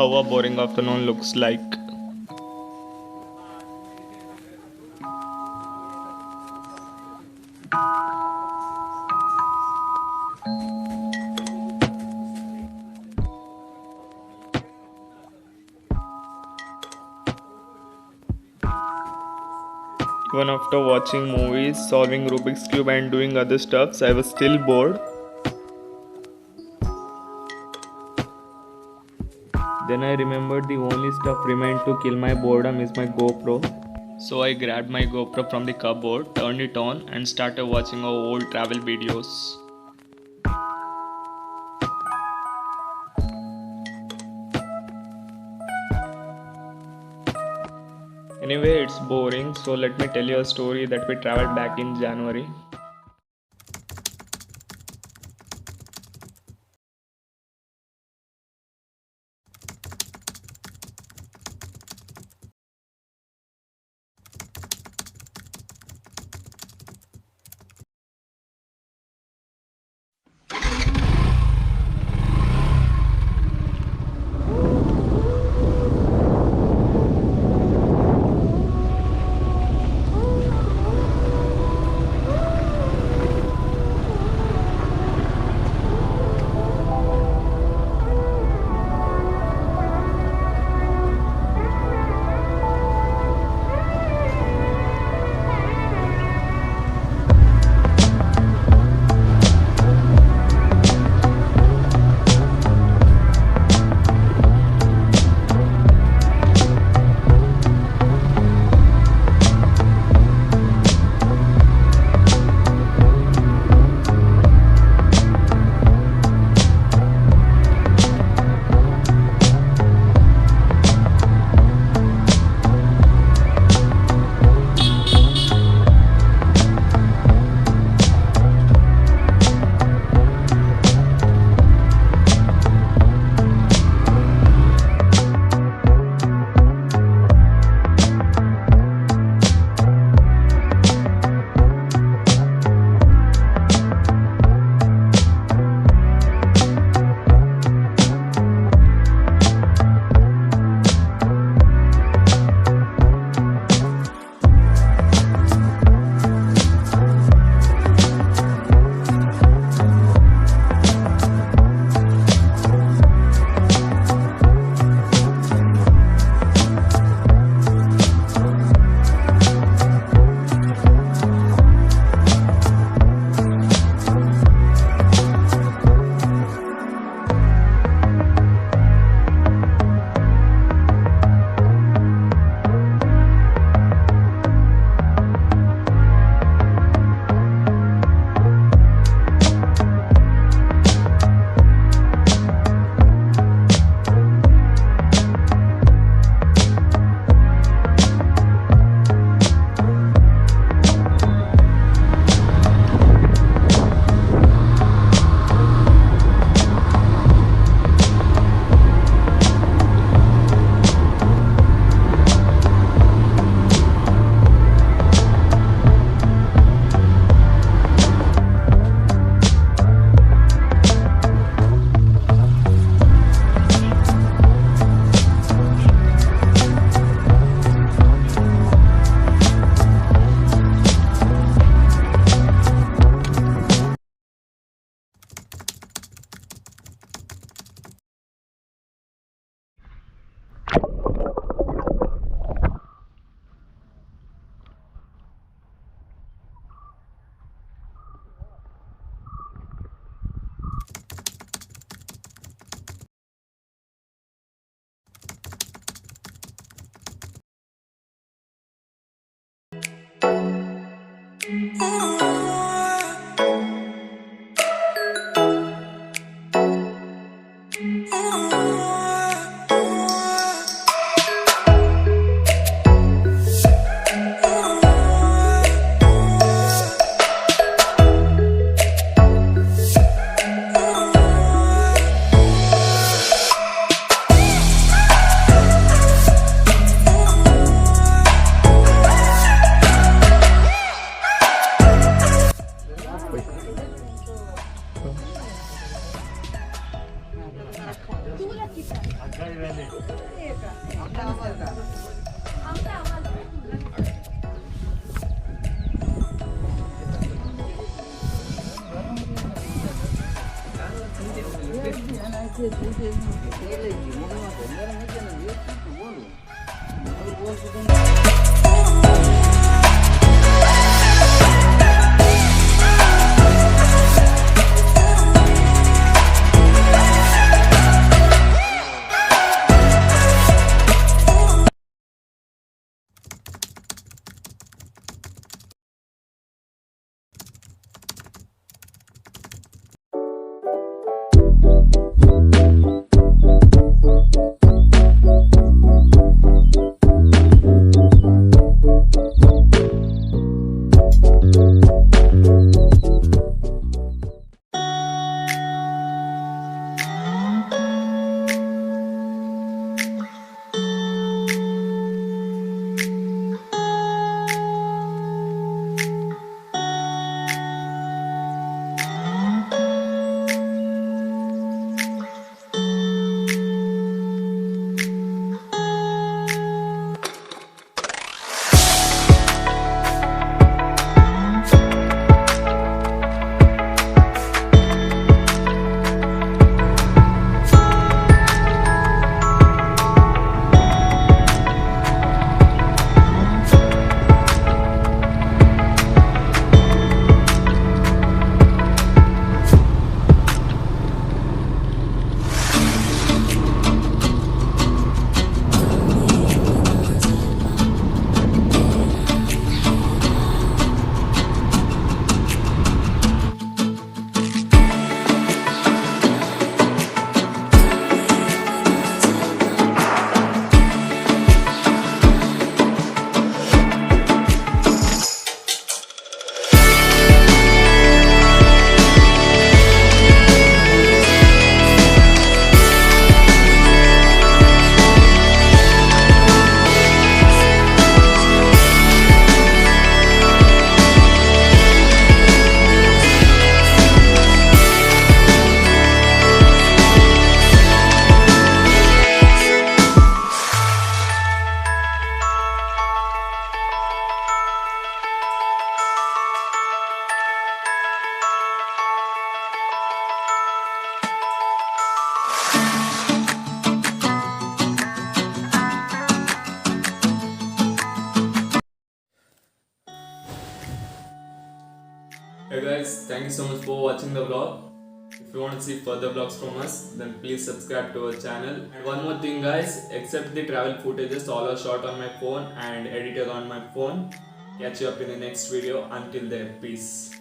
how a boring afternoon looks like. Even after watching movies, solving Rubik's Cube and doing other stuffs, I was still bored. Then I remembered the only stuff remained to kill my boredom is my GoPro. So I grabbed my GoPro from the cupboard, turned it on and started watching our old travel videos. Anyway, it's boring, so let me tell you a story that we traveled back in January. Hey guys, thank you so much for watching the vlog. If you want to see further vlogs from us, then please subscribe to our channel. And one more thing guys, except the travel footages, all are shot on my phone and edited on my phone. Catch you up in the next video. Until then, peace.